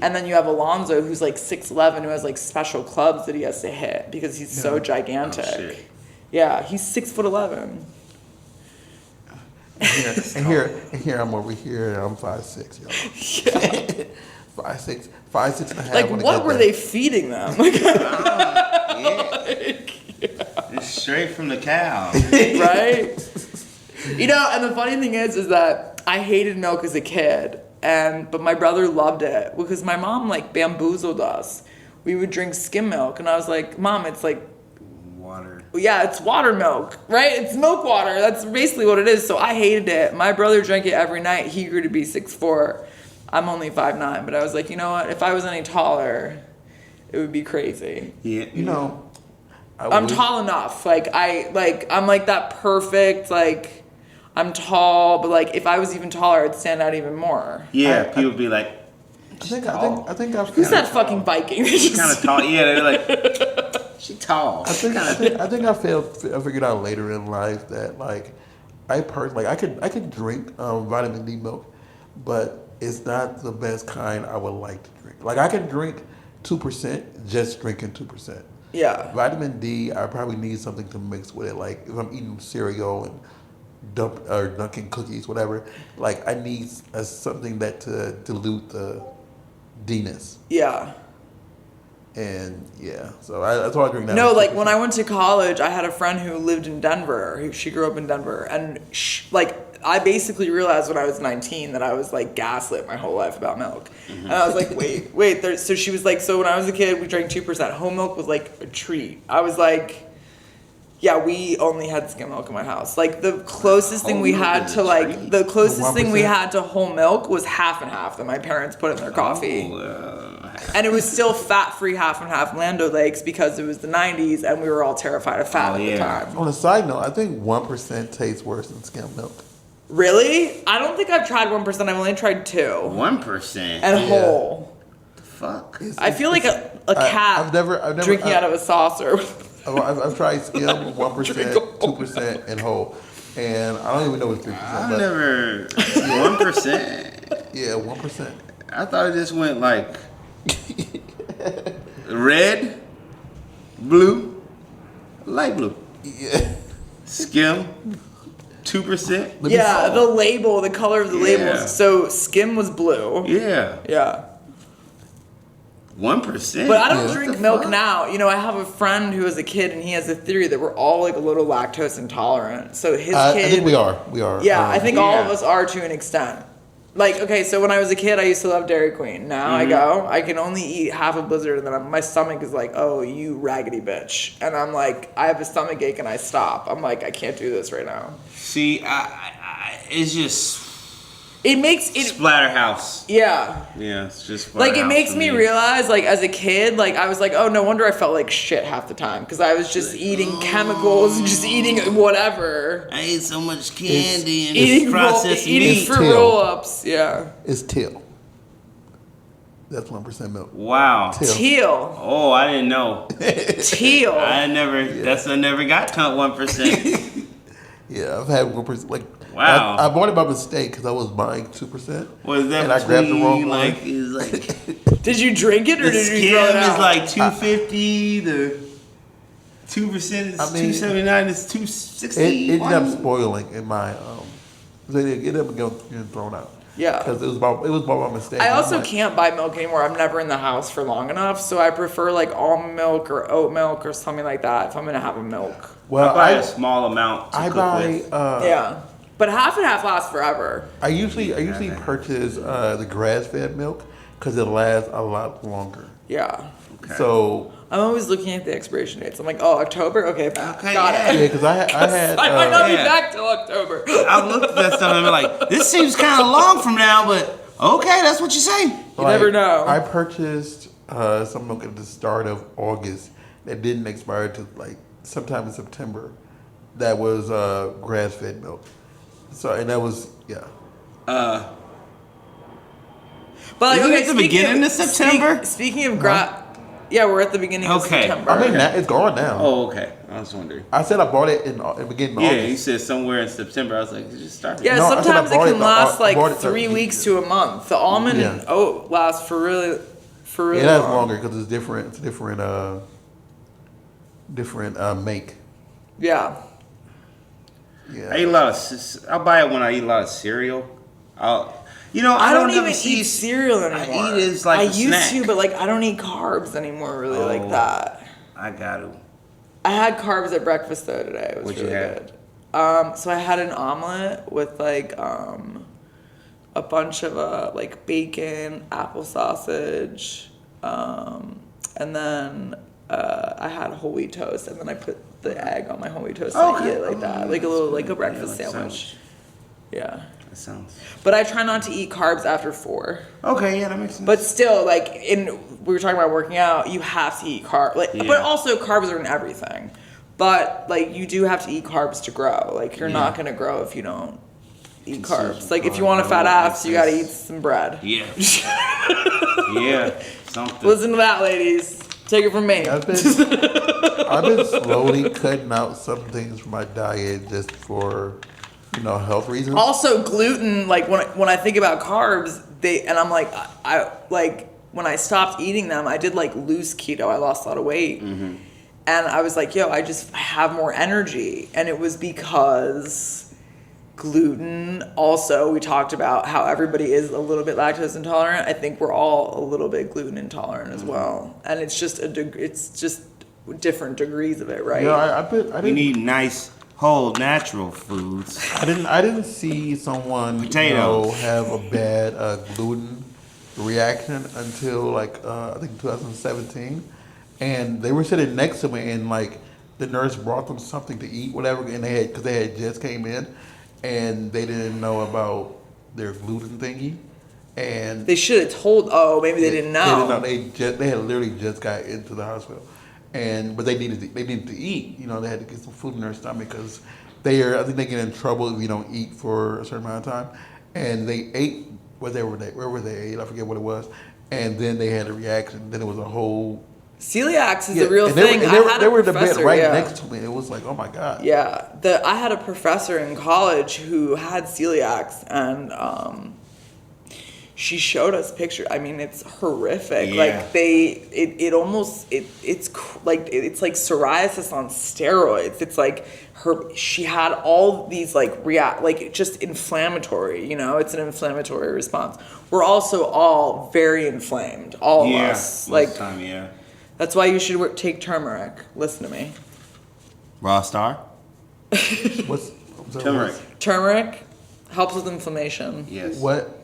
And then you have Alonzo, who's like 6'11", who has like special clubs that he has to hit because he's so gigantic. Oh, shit. Yeah, he's 6'11". and here I'm over here, and I'm 5'6", y'all. Yeah. 5'6", 5'6" and a half. Like, when I what get were there. they feeding them? Like, It's straight from the cow. right? You know, and the funny thing is that I hated milk as a kid, but my brother loved it because my mom like bamboozled us. We would drink skim milk, and I was like, Mom, it's like, Water. yeah, it's water milk, right? It's milk water. That's basically what it is. So I hated it. My brother drank it every night. He grew to be 6'4". I'm only 5'9", but I was like, you know what? If I was any taller, it would be crazy. Yeah. You know, I'm tall enough. I'm like that perfect, like, I'm tall, but like if I was even taller, I'd stand out even more. Yeah, people would be like, I think I've Who's that fucking Viking? kind of tall. Yeah, they're like, she tall. I think I figured out later in life that like I could drink vitamin D milk, but it's not the best kind I would like to drink. Like I can drink 2%, just drinking 2%. Yeah. Vitamin D, I probably need something to mix with it. Like if I'm eating cereal and dunking cookies, whatever. Like I need something that to dilute the D-ness. Yeah. And yeah, so that's why I drink that. No, like when I went to college, I had a friend who lived in Denver. She grew up in Denver, and I basically realized when I was 19 that I was like gaslit my whole life about milk. And I was like, wait. So she was like, so when I was a kid, we drank 2%. Whole milk was like a treat. I was like, yeah, we only had skim milk in my house. Like the closest thing we had to whole milk was half and half that my parents put in their coffee. And it was still fat-free half and half Land O'Lakes because it was the 90s and we were all terrified of fat at the time. On a side note, I think 1% tastes worse than skim milk. Really? I don't think I've tried 1%. I've only tried 2. 1%. And whole. The fuck? I feel like a cat I've never drinking out of a saucer. I've tried skim 1%, 2%, and whole, and I don't even know what's 3%. I never 1%. Yeah, 1%. I thought it just went like red, blue, light blue. Yeah. Skim, 2%. Yeah, the label, the color of the label. Yeah. So skim was blue. Yeah, Yeah. 1%. But I don't Yeah. drink milk now. You know, I have a friend who was a kid, and he has a theory that we're all like a little lactose intolerant. So his kid. I think we are. We are. Yeah, I think all of Yeah. us are to an extent. Like, okay, so when I was a kid, I used to love Dairy Queen. Now I can only eat half a Blizzard, and then my stomach is like, oh, you raggedy bitch. And I'm like, I have a stomach ache, and I stop. I'm like, I can't do this right now. See, it's just It makes it. Splatterhouse. Yeah. Yeah, it's just Like, it Splatterhouse makes for me realize, like, as a kid, like, I was like, oh, no wonder I felt like shit half the time. Because I was just eating chemicals and just eating whatever. I ate so much candy and Eating, processed eating meat. fruit Till. roll-ups. Yeah. It's teal. That's 1% milk. Wow. Teal. Oh, I didn't know. Teal. I never got to 1%. Yeah, I've had 1%. Like, Wow. I bought it by mistake because I was buying 2%. Was that and I grabbed the wrong one. like is like Did you drink it or the did you throw it skim out? is like 250, the 2% is 279, it's 260. It ended up spoiling in my. It ended up getting thrown out. Yeah. Because it was bought by mistake. I I'm also like, can't buy milk anymore. I'm never in the house for long enough, so I prefer like almond milk or oat milk or something like that if I'm gonna have a milk. Well, I buy a small amount to I cook buy. with. Yeah. But half and half lasts forever. I usually purchase the grass-fed milk because it lasts a lot longer. Yeah. Okay. So I'm always looking at the expiration dates. I'm like, oh, October? Okay, got yeah. it. yeah, because I had I might not be Yeah. back till October. I looked at that stuff and I'm like, this seems kind of long from now, but okay, that's what you say. You never know. I purchased some milk at the start of August that didn't expire till like sometime in September. That was grass-fed milk. So and that was But Isn't it the speaking beginning of September? Speaking of yeah, we're at the beginning of Okay. September. I mean it's gone now. Oh, okay. I was wondering. I said I bought it in the beginning of Yeah, August. you said somewhere in September. I was like, it just started. Yeah, No, I said I sometimes it bought can it, last I bought like it 3 weeks to a month. The almond and Yeah. oat last for really It has long. longer because it's different. It's different make. Yeah. Yeah. I eat a lot of. I'll buy it when I eat a lot of cereal. I don't ever even see eat cereal anymore. I eat it as like I a used snack. to, but like I don't eat carbs anymore really Oh. like that. I got to. I had carbs at breakfast though today. It was What'd you really have? good. So I had an omelet with like a bunch of like bacon, apple sausage, and then I had whole wheat toast, and then I put the egg on my whole wheat toast and I Okay. eat it like that, like a little like a breakfast Yeah, like sandwich. Yeah, That sounds. but I try not to eat carbs after 4. Okay, yeah, that makes sense. But still, like we were talking about working out, you have to eat carbs. Like, Yeah. but also carbs are in everything. But like you do have to eat carbs to grow. Like you're not gonna grow if you don't eat carbs. Like if you want a fat ass, you gotta eat some bread. Yeah. Yeah. Something. Listen to that, ladies. Take it from me. I've been slowly cutting out some things from my diet just for health reasons. Also, gluten. Like when I think about carbs, I'm like I like when I stopped eating them, I did like loose keto. I lost a lot of weight. Mm-hmm. And I was like, I have more energy. And it was because gluten, also, we talked about how everybody is a little bit lactose intolerant. I think we're all a little bit gluten intolerant as well. And it's just different degrees of it, right? I We didn't. need nice, whole, natural foods. I didn't see someone Potatoes. have a bad gluten reaction until like I think 2017, and they were sitting next to me, and like the nurse brought them something to eat, whatever, and because they had just came in, and they didn't know about their gluten thingy, and They should have told, maybe they didn't know. They didn't know. They had literally just got into the hospital, but they needed to eat. They had to get some food in their stomach because I think they get in trouble if you don't eat for a certain amount of time. And they ate wherever they ate. I forget what it was. And then they had a reaction. Then it was a whole. Celiacs is a real and thing. They were in the bed professor, right yeah. next to me. It was like, oh my god. Yeah, I had a professor in college who had celiacs, and she showed us pictures. I mean, it's horrific. Yeah. Like it's like psoriasis on steroids. It's like she had all these like just inflammatory. It's an inflammatory response. We're also all very inflamed, all of us. Most Like of the time, yeah. that's why you should take turmeric. Listen to me. Raw star? What's Turmeric. Turmeric helps with inflammation. Yes. What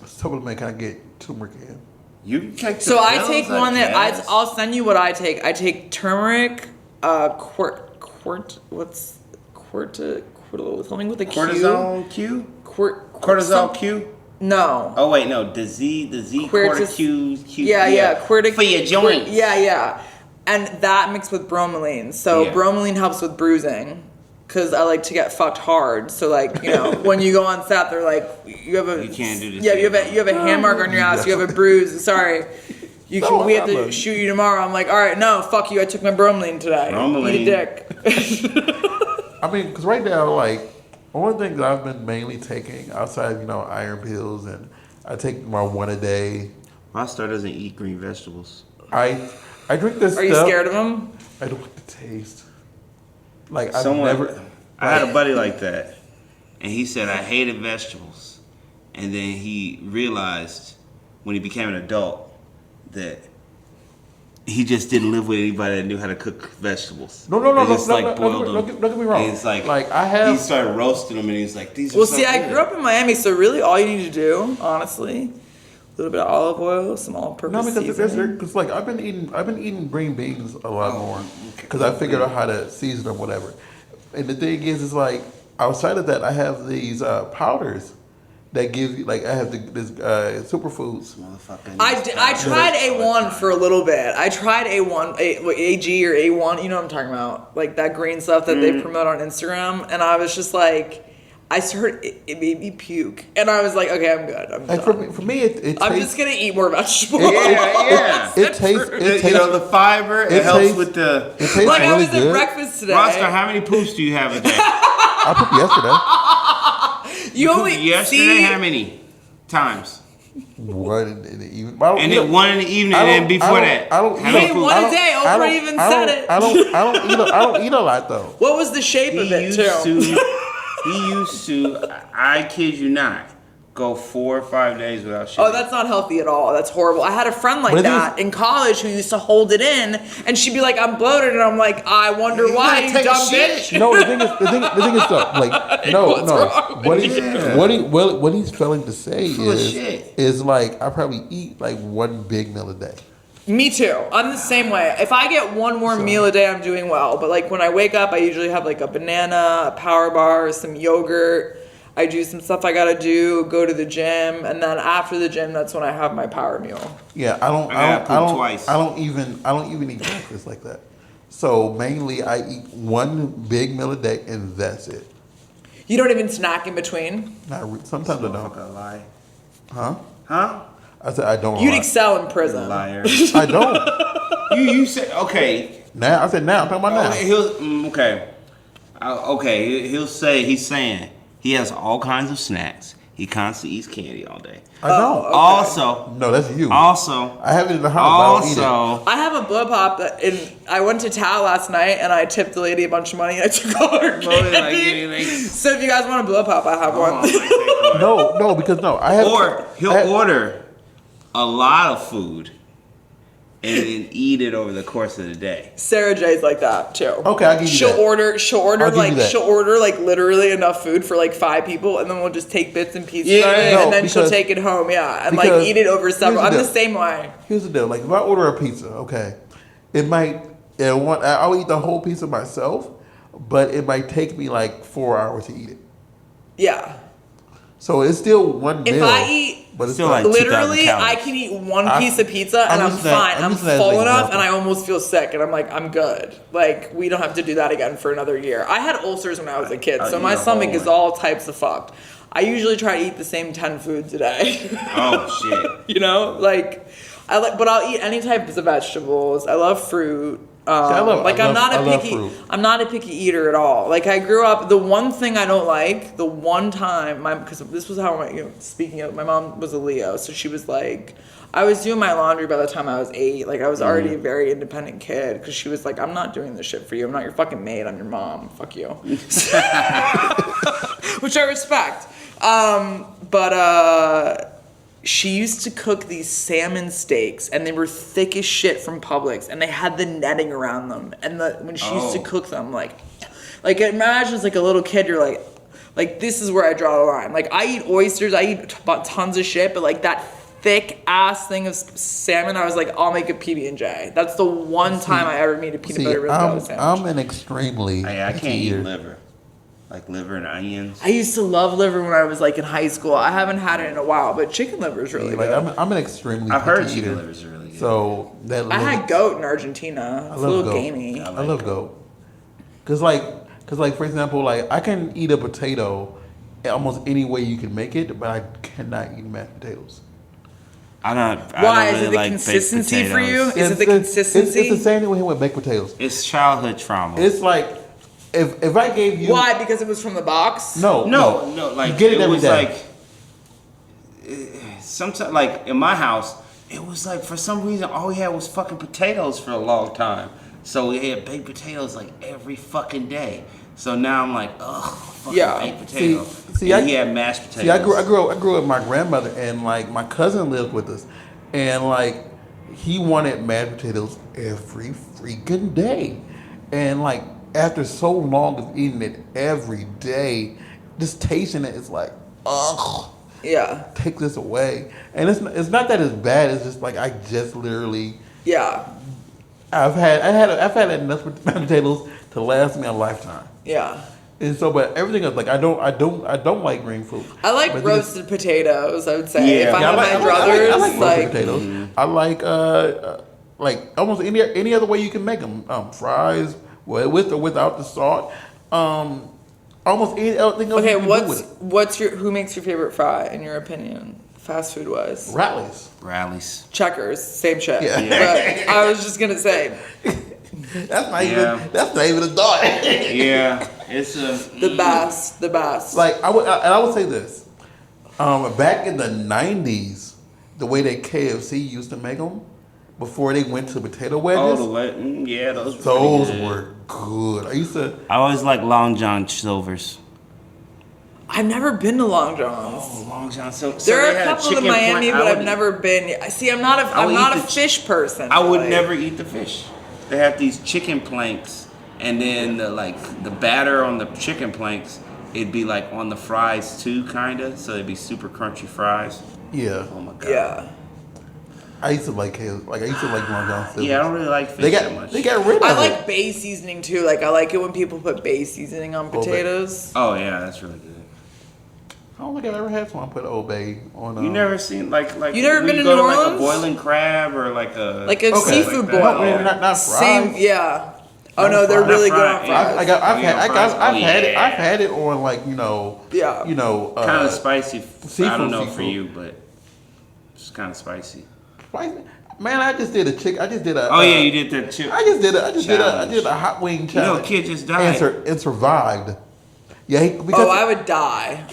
supplement can I get turmeric in? You can take the So I pills, take one that guess. I'll send you what I take. I take turmeric, something with a Q. Cortisol Q? Cortisol some- Q? No. Oh wait, no. The Z Quercetin- Q. Yeah. For your joints. Yeah. And that mixed with bromelain. So Yeah. bromelain helps with bruising. Because I like to get fucked hard. So like, when you go on set, they're like, you can't do this Yeah, to you have a hand mark on your ass. You have a bruise. Sorry. We have to shoot you tomorrow. I'm like, all right, no, fuck you. I took my bromelain today. Bromelain. Eat a dick. I mean, because right now, like, one of the things I've been mainly taking outside, iron pills, and I take my one a day. My star doesn't eat green vegetables. I drink this Are you stuff. scared of them? I don't like the taste. Like, I had a buddy like that, and he said I hated vegetables, and then he realized when he became an adult that he just didn't live with anybody that knew how to cook vegetables. No, They just boiled them. don't get me wrong. And it's like I he started roasting them, and he's like, "These are Well, so see, I good." grew up in Miami, so really all you need to do, honestly, little bit of olive oil, some all-purpose No, because seasoning. because like I've been eating green beans a lot more because I figured out how to season them, whatever. And the thing is like outside of that, I have these powders that give you like I have this superfoods. Motherfucker. I tried A1 for a little bit. I tried A1, AG or A1. You know what I'm talking about? Like that green stuff that they promote on Instagram. And I was just like, I started, it made me puke. And I was like, okay, I'm good. I'm Like done. for me, it I'm tastes, just going to eat more vegetables. Yeah. it tastes You know, the fiber, it helps tastes- with the... it tastes Like I really was good. at breakfast today. Roscoe, how many poops do you have a day? I pooped yesterday. You only Yesterday, see, how many times? One in the evening. But I don't And eat then a- one in the evening, I and then don't- before I that. don't how eat many Wait, poops? one I a don't- day. I Oprah don't- even I said don't- it. I don't eat a lot though. What was the shape of it, too? He used to, I kid you not, go 4 or 5 days without shit. Oh, that's not healthy at all. That's horrible. I had a friend like But it that in college who used to hold it in, and she'd be like, "I'm bloated," and I'm like, "I wonder You why, gotta you take a dumb shit. bitch." No, the thing is though, like no. wrong What he's failing to say Full of shit. is like I probably eat like one big meal a day. Me too. I'm the same way. If I get one more meal a day, I'm doing well. But like when I wake up, I usually have like a banana, a power bar, some yogurt. I do some stuff I gotta do, go to the gym, and then after the gym, that's when I have my power meal. Yeah, I gotta poop twice. I don't even eat breakfast like that. So mainly I eat one big meal a day and that's it. You don't even snack in between. Sometimes I don't. Motherfucker, lie. Huh? Huh? I said I don't. You'd lie. excel in prison. Liar. I don't. You said, okay. Now I said now. I'm talking about now. Okay. Okay, he's saying he has all kinds of snacks. He constantly eats candy all day. I don't. okay. Also, No, that's you. also, I have it in the house. But I don't eat it. I have a blow pop I went to Tao last night and I tipped the lady a bunch of money and I took all her Loaded like candy. anything. So if you guys want a blow pop, I have one. No, because no, I have. Or he'll I have- order a lot of food and then eat it over the course of the day. Sarah J's like that too. Okay, I'll give you she'll that. order I'll give you that. she'll order like literally enough food for like 5 people and then we'll just take bits and pieces Yeah, of it no, and then she'll because- take it home, yeah, and like because eat it over several. here's I'm the the deal. same way. Here's the deal. Like if I order a pizza, okay, it might. I'll eat the whole pizza myself, but it might take me like 4 hours to eat it. Yeah. So it's still one If meal. I eat but it's Still not, like 2,000 literally, I calories. can eat one I- piece of pizza and I'm I'm using that- fine. I'm I'm using that as full an enough example. and I almost feel sick and I'm like, I'm good. Like, we don't have to do that again for another year. I had ulcers when I was a kid, I so eat my a stomach whole is one. all types of fucked. I usually try to eat the same 10 foods a day. Oh shit. You know? Like, but I'll eat any types of vegetables. I love fruit. I'm not fruit. I'm not a picky eater at all. Like I grew up, the one thing I don't like, the one time, because this was how speaking of, my mom was a Leo, so she was like, I was doing my laundry by the time I was 8. Like I was already a very independent kid because she was like, I'm not doing this shit for you. I'm not your fucking maid. I'm your mom. Fuck you. Which I respect. But she used to cook these salmon steaks, and they were thick as shit from Publix, and they had the netting around them. And when she used to cook them, like imagine as like a little kid, you're like this is where I draw the line. Like I eat oysters, I eat tons of shit, but like that thick ass thing of salmon, I was like, I'll make a PB&J. That's the one time I ever made a peanut butter risotto sandwich. I'm an extremely. I picky can't eat eater. liver. Like liver and onions. I used to love liver when I was like in high school. I haven't had it in a while, but chicken liver is really Like good. I'm an extremely. I've heard picky chicken eater. livers are really good. So that I had goat in Argentina. It's a love little goat. gamey. I love goat. Cause for example, like I can eat a potato almost any way you can make it, but I cannot eat mashed potatoes. I don't Why? really Is it the like baked consistency for you? potatoes. Is it the consistency? It's the same way with baked potatoes. It's childhood trauma. It's like if I gave you Why? Because it was from the box? no, like you get it every was day. like sometimes like in my house, it was like for some reason all we had was fucking potatoes for a long time. So we had baked potatoes like every fucking day. So now I'm like, ugh, fucking Yeah. baked potato. See, and I- he had mashed potatoes. See, I grew up with my grandmother, and like my cousin lived with us, and like he wanted mashed potatoes every freaking day, and like after so long of eating it every day, just tasting it is like, ugh. Yeah. take this away. And it's not that it's bad. It's just like I just literally Yeah. I've had enough potatoes to last me a lifetime. Yeah. And so, but everything else, like I don't like green food. I like But roasted potatoes. I would say Yeah. if I Yeah, had my druthers, I like roasted like potatoes. I like almost any other way you can make them. Fries, with or without the salt. Almost any other thing else okay, you can do with it. who makes your favorite fry in your opinion, fast food wise? Rallies. Rallies. Checkers, same shit. Yeah. But I was just gonna say That's not Yeah. even a thought. Yeah, it's a the best. Like I would say this. Back in the '90s, the way that KFC used to make them before they went to potato wedges, yeah, those were good. I used to. I always like Long John Silver's. I've never been to Long John's. Oh, Long John Silver's. There are a couple in Miami, but I've never been. See, I'm not a fish person. I would really. never eat the fish. They have these chicken planks, and then the batter on the chicken planks, it'd be like on the fries too, kinda. So it'd be super crunchy fries. Yeah. Oh my god. Yeah. I used to like KFC. Like I used to like Long John Silver's. Yeah, I don't really like fish that much. They got rid of I it. like bay seasoning too. Like I like it when people put bay seasoning on Old Bay. potatoes. Oh yeah, that's really good. I don't think I've ever had someone put Old Bay on. You never seen like You never when been you to go New to like a Orleans? boiling crab or like a Like a seafood like that. boil. No, not fries. Same, yeah. Oh Not no, they're fried. really Not good on fried, fries. I've had it on like Yeah. Kind of spicy. I don't know for seafood. you, but it's kind of spicy. spicy. Man, I just did a chick. I just did a. Oh yeah, you did that too. I did a hot wing challenge. kid just died. And survived. Yeah, because Oh, I would die.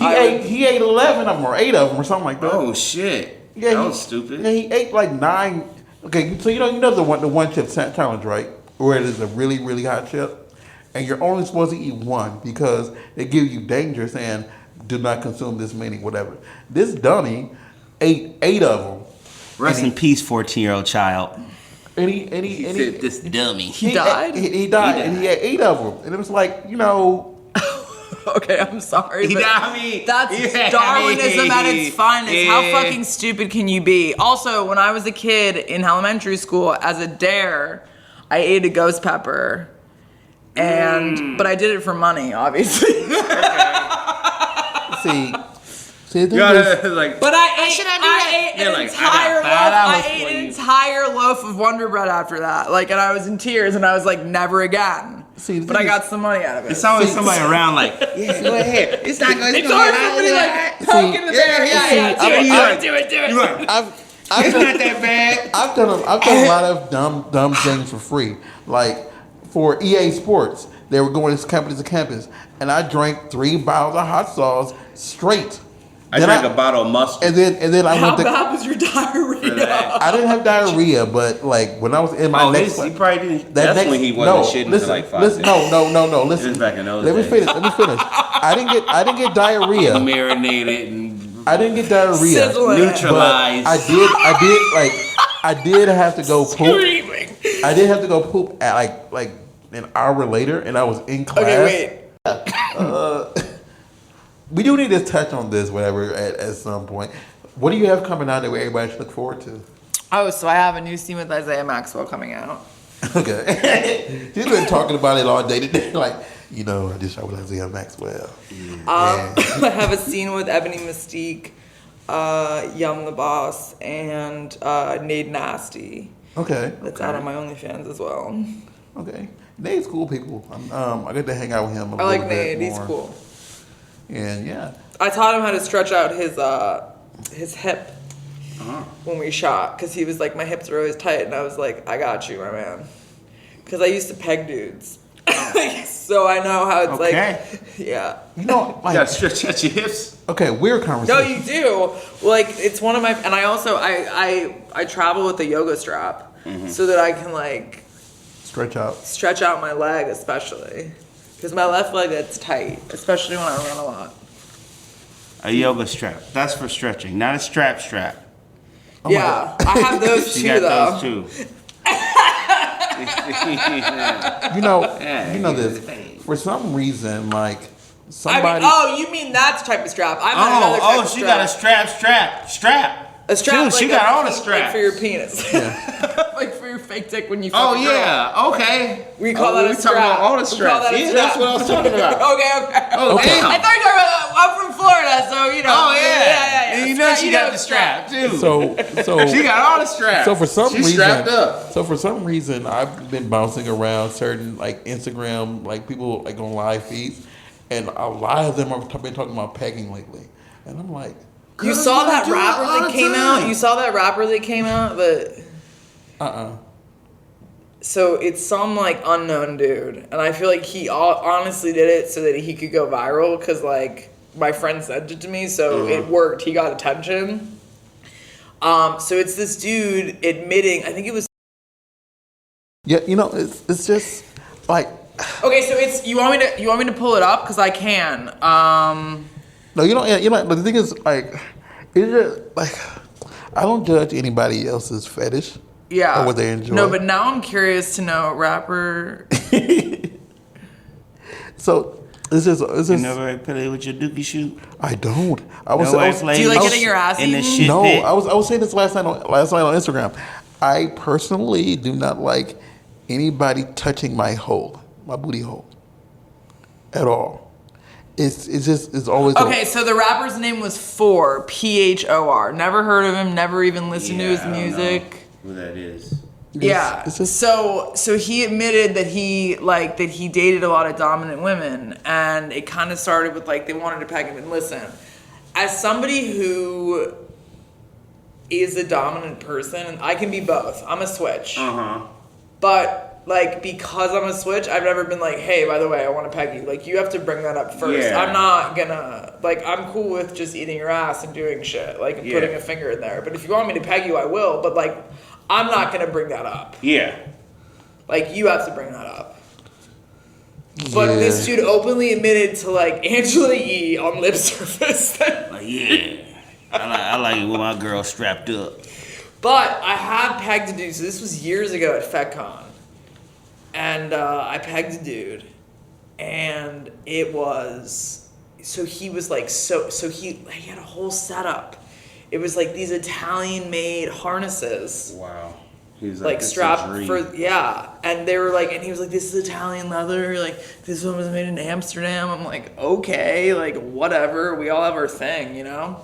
he ate 11 of them or 8 of them or something like that. Oh shit. Yeah, That was stupid. Yeah, he ate like 9. Okay, so you know the one chip challenge, right? Where it is a really really hot chip, and you're only supposed to eat one because they give you dangers and do not consume this many, whatever. This dummy ate 8 of them. Rest in peace, 14-year-old child. And he said, this dummy. He died? He died, and he had 8 of them, and it was like Okay, I'm sorry. He but died, I mean, that's yeah, Darwinism at its finest. How yeah. fucking stupid can you be? Also, when I was a kid in elementary school, as a dare, I ate a ghost pepper. But I did it for money, obviously. see, the thing You is, gotta, like, But I ate You're an like, entire I got loaf. $5 I ate for an you. entire loaf of Wonder Bread after that. Like, and I was in tears, and I was like, never again. See, the But I thing got is- some money out of it. it's always somebody around like, yeah, go ahead. It's not going to It's always somebody like poking the bear. Yeah, do it. You're right. I've It's not that bad. I've done a lot of dumb things for free. Like for EA Sports, they were going to campus to campus, and I drank 3 bottles of hot sauce straight. I Then drank a bottle of mustard. and then I How went to. bad was your diarrhea? I didn't have diarrhea, but like when I was in my Oh, next, he probably didn't. That's when he wasn't shitting listen, for like 5 listen, days. no. Listen, It was back in those let me days. finish. I didn't get diarrhea. Marinated and I didn't get diarrhea. Sizzling. neutralized. I did have to go poop. Screaming. I did have to go poop at like an hour later, and I was in class. Okay, wait. We do need to touch on this, whatever, at some point. What do you have coming out that everybody should look forward to? Oh, so I have a new scene with Isaiah Maxwell coming out. Okay. She's been talking about it all day today. Like, I just shot with Isaiah Maxwell. I have a scene with Ebony Mystique, Yum the Boss, and Nade Nasty. Okay. That's out on my OnlyFans as well. Okay. Nate's cool people. I get to hang out with him a I like little bit Nade. He's more. cool. And yeah. I taught him how to stretch out his hip when we shot, because he was like, my hips are always tight, and I was like, I got you, my man. Because I used to peg dudes. So I know how it's like, yeah. You gotta stretch out your hips. Okay, weird No, conversation. you do. Like, it's one of my, and I also, I travel with a yoga strap so that I can like Stretch out. stretch out my leg, especially. Because my left leg, that's tight, especially when I run a lot. A yoga strap. That's for stretching, not a strap. Yeah, I have those You too, got though. those too. You know this. For some reason, like somebody. You mean that type of strap? I meant another type of she got a strap. A strap. She got all the straps. Like for your penis. Yeah. Like for your fake dick when you Oh fuck a girl. yeah, okay. We call that a strap. Talking about all the We call straps. that a Yeah, strap. that's what I was talking about. Okay. Oh Okay. damn. I thought you were talking about, I'm from Florida, so you know. Oh yeah. Yeah. And you know she got the strap too. So she got all the straps. So for some She's reason, strapped up. So for some reason, I've been bouncing around certain like Instagram, like people like on live feeds, and a lot of them have been talking about pegging lately, and I'm like, You saw that rapper that came out? You saw that rapper that came out? So it's some like unknown dude, and I feel like he honestly did it so that he could go viral. Cause like my friend sent it to me, so it worked. He got attention. So it's this dude admitting. I think it was. yeah, it's just like. Okay, so it's you want me to pull it up because I can. No, the thing is like, it's just like, I don't judge anybody else's fetish. Yeah. Or what they enjoy. No, but now I'm curious to know rapper. So this is. You never play with your dookie shoot? I don't. Do you like getting your ass in the eaten? shit No, pit? I was saying this last night on Instagram. I personally do not like anybody touching my booty hole, at all. It's always Okay, so the rapper's name was Phor. Never heard of him. Never even listened to his music. Who that is? Yeah. it's just- So he admitted that he dated a lot of dominant women, and it kind of started with like they wanted to peg him. And listen, as somebody who is a dominant person, I can be both. I'm a switch. But like because I'm a switch, I've never been like, hey, by the way, I want to peg you. Like you have to bring that up first. Yeah. I'm not gonna like I'm cool with just eating your ass and doing shit, like and putting a finger in there. But if you want me to peg you, I will. But like I'm not gonna bring that up. Yeah. Like you have to bring that up. But this dude openly admitted to like Angela Yee on lip service. Like, yeah. I like it when my girl strapped up. But I have pegged a dude. So this was years ago at FedCon. And I pegged a dude. And it was... So he was like... So he had a whole setup. It was like these Italian-made harnesses. Wow. He was Like strapped for... Yeah. And they were like... And he was like, this is Italian leather. Like, this one was made in Amsterdam. I'm like, okay. Like, whatever. We all have our thing, you know?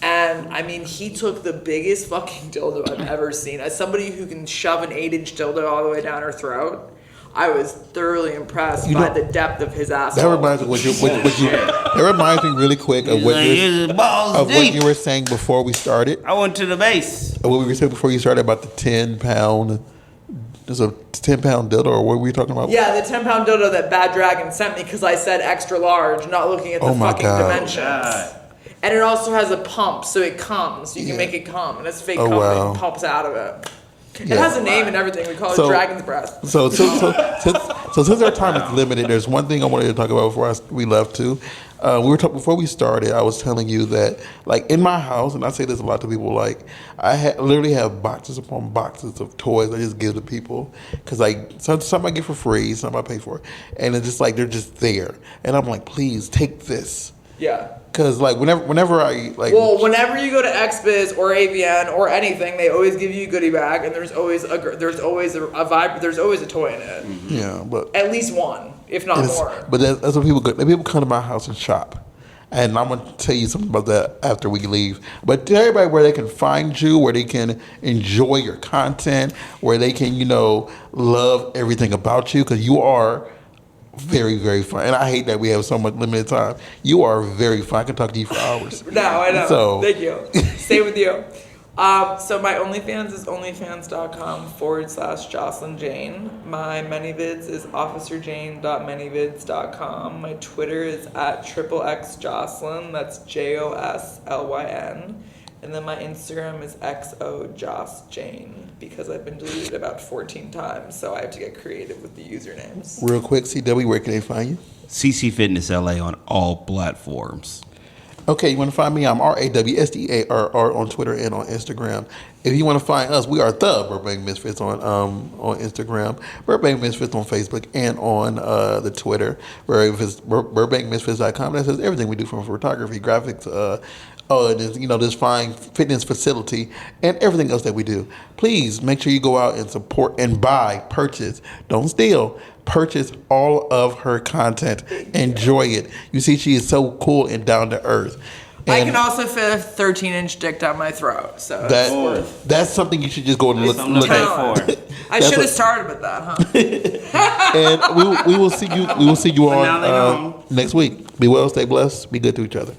And I mean, he took the biggest fucking dildo I've ever seen. As somebody who can shove an 8-inch dildo all the way down her throat, I was thoroughly impressed by the depth of his asshole. That reminds me that reminds me really quick of what you were saying before we started. I went to the base. What we were saying before you started about the 10-pound. There's a 10-pound dildo, or what were we talking about? Yeah, the 10-pound dildo that Bad Dragon sent me because I said extra large, not looking at the fucking dimensions. God. And it also has a pump, so it comes. You can make it come, and it's fake cum and it pumps out of it. It has a name and everything. We call it Dragon's Breath. So since our time is limited, there's one thing I wanted to talk about before we left too. Before we started, I was telling you that, like, in my house, and I say this a lot to people, like, literally have boxes upon boxes of toys I just give to people. Because, like, some I get for free, some I pay for. And it's just like, they're just there. And I'm like, please, take this. Yeah. Because, like, whenever I, like... Well, whenever you go to XBiz or AVN or anything, they always give you a goodie bag, and there's always a vibe, there's always a toy in it. Mm-hmm. Yeah, but... At least one, if not more. But that's what people go. People come to my house and shop. And I'm going to tell you something about that after we leave. But tell everybody where they can find you, where they can enjoy your content, where they can, love everything about you, because you are... very, very fun. And I hate that we have so much limited time. You are very fun. I can talk to you for hours. No, I know. So, thank you. Stay with you. So my OnlyFans is onlyfans.com/Joslyn Jane. My ManyVids is officerjane.manyvids.com. My Twitter is @XXJoslyn. That's JOSLYN. And then my Instagram is XOJosJane because I've been deleted about 14 times, so I have to get creative with the usernames. Real quick, CW, where can they find you? CC Fitness LA on all platforms. Okay, you want to find me? I'm RAWSDARR on Twitter and on Instagram. If you want to find us, we are the Burbank Misfits on Instagram, Burbank Misfits on Facebook, and on the Twitter. BurbankMisfits.com. That says everything we do from photography, graphics, this fine fitness facility, and everything else that we do. Please make sure you go out and support and purchase. Don't steal. Purchase all of her content. Enjoy it. You see, she is so cool and down to earth. I And can also fit a 13-inch dick down my throat, so it's worth. that's something you should just go and look Something to pay at. for. I That's should have what- started with that, huh? And we will see you. We will see you But now they on know. next week. Be well, stay blessed, be good to each other.